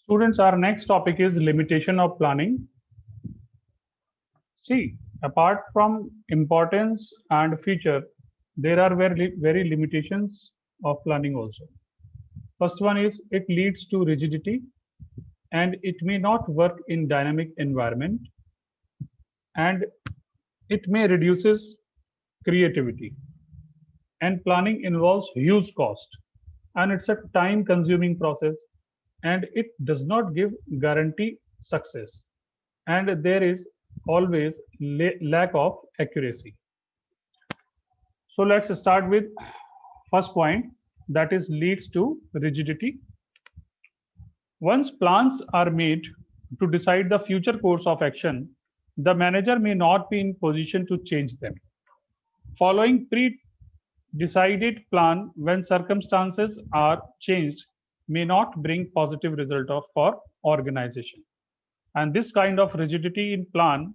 Students, our next topic is limitation of planning. See, apart from importance and feature, there are very limitations of planning also. First one is it leads to rigidity and it may not work in dynamic environment and it may reduces creativity. And planning involves huge cost and it's a time consuming process and it does not give guarantee success and there is always lack of accuracy. So let's start with first point, that is leads to rigidity. Once plans are made to decide the future course of action, the manager may not be in position to change them. Following pre-decided plan when circumstances are changed may not bring positive result for organization. And this kind of rigidity in plan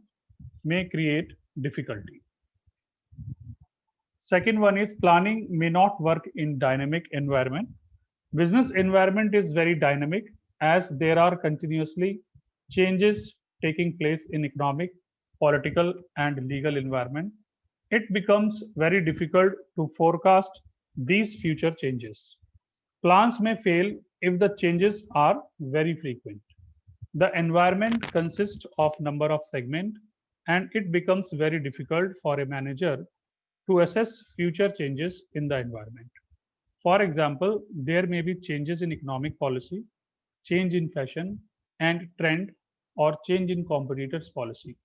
may create difficulty. Second one is planning may not work in dynamic environment. Business environment is very dynamic as there are continuously changes taking place in economic, political and legal environment. It becomes very difficult to forecast these future changes. Plans may fail if the changes are very frequent. The environment consists of number of segments and it becomes very difficult for a manager to assess future changes in the environment. For example, there may be changes in economic policy, change in fashion and trend, or change in competitors' policy.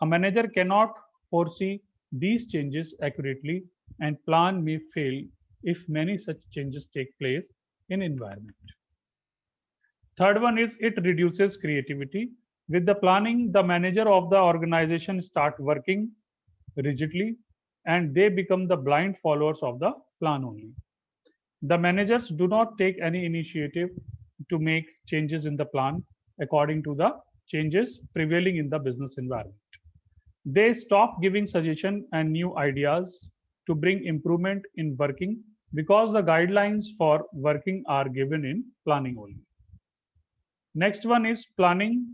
A manager cannot foresee these changes accurately and plan may fail if many such changes take place in environment. Third one is it reduces creativity. With the planning, the manager of the organization start working rigidly and they become the blind followers of the plan only. The managers do not take any initiative to make changes in the plan according to the changes prevailing in the business environment. They stop giving suggestion and new ideas to bring improvement in working because the guidelines for working are given in planning only. Next one is planning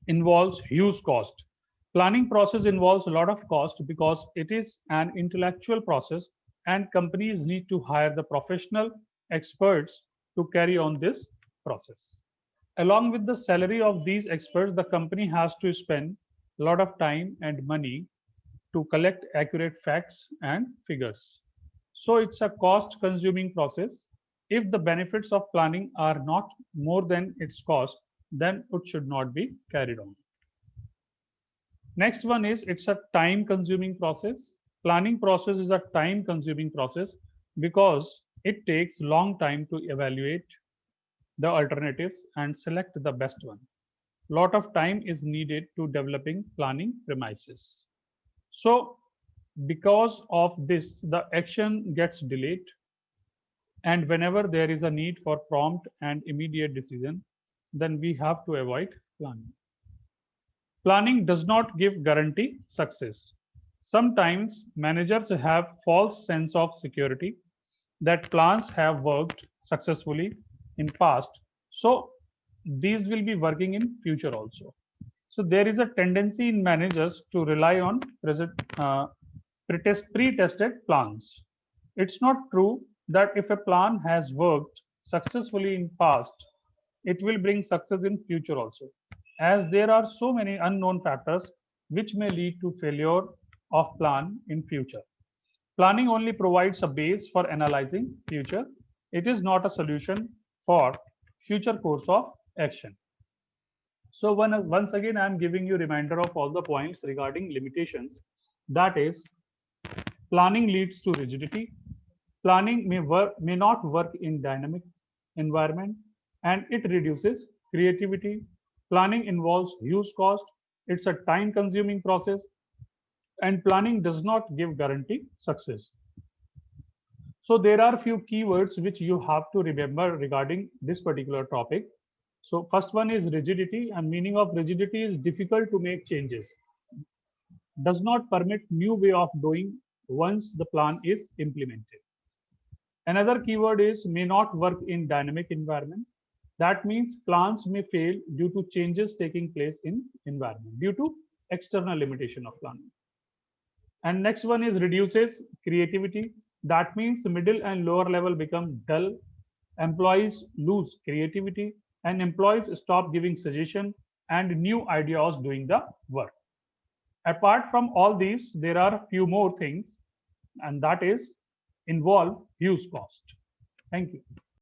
involves huge cost. Planning process involves a lot of cost because it is an intellectual process and companies need to hire the professional experts to carry on this process. Along with the salary of these experts, the company has to spend a lot of time and money to collect accurate facts and figures. So it's a cost consuming process. If the benefits of planning are not more than its cost, then it should not be carried on. Next one is it's a time consuming process. Planning process is a time consuming process because it takes long time to evaluate the alternatives and select the best one. Lot of time is needed to developing planning premises. So because of this, the action gets delayed and whenever there is a need for prompt and immediate decision, then we have to avoid planning. Planning does not give guarantee success. Sometimes managers have false sense of security that plans have worked successfully in past. So these will be working in future also. So there is a tendency in managers to rely on pre-tested plans. It's not true that if a plan has worked successfully in past, it will bring success in future also, as there are so many unknown factors which may lead to failure of plan in future. Planning only provides a base for analyzing future. It is not a solution for future course of action. So once again, I am giving you reminder of all the points regarding limitations. That is, planning leads to rigidity. Planning may not work in dynamic environment and it reduces creativity. Planning involves huge cost. It's a time consuming process and planning does not give guarantee success. So there are few keywords which you have to remember regarding this particular topic. So first one is rigidity, and meaning of rigidity is difficult to make changes. Does not permit new way of doing once the plan is implemented. Another keyword is may not work in dynamic environment. That means plans may fail due to changes taking place in environment due to external limitation of planning. And next one is reduces creativity. That means the middle and lower level become dull. Employees lose creativity and employees stop giving suggestion and new ideas doing the work. Apart from all these, there are few more things, and that is involve huge cost. Thank you.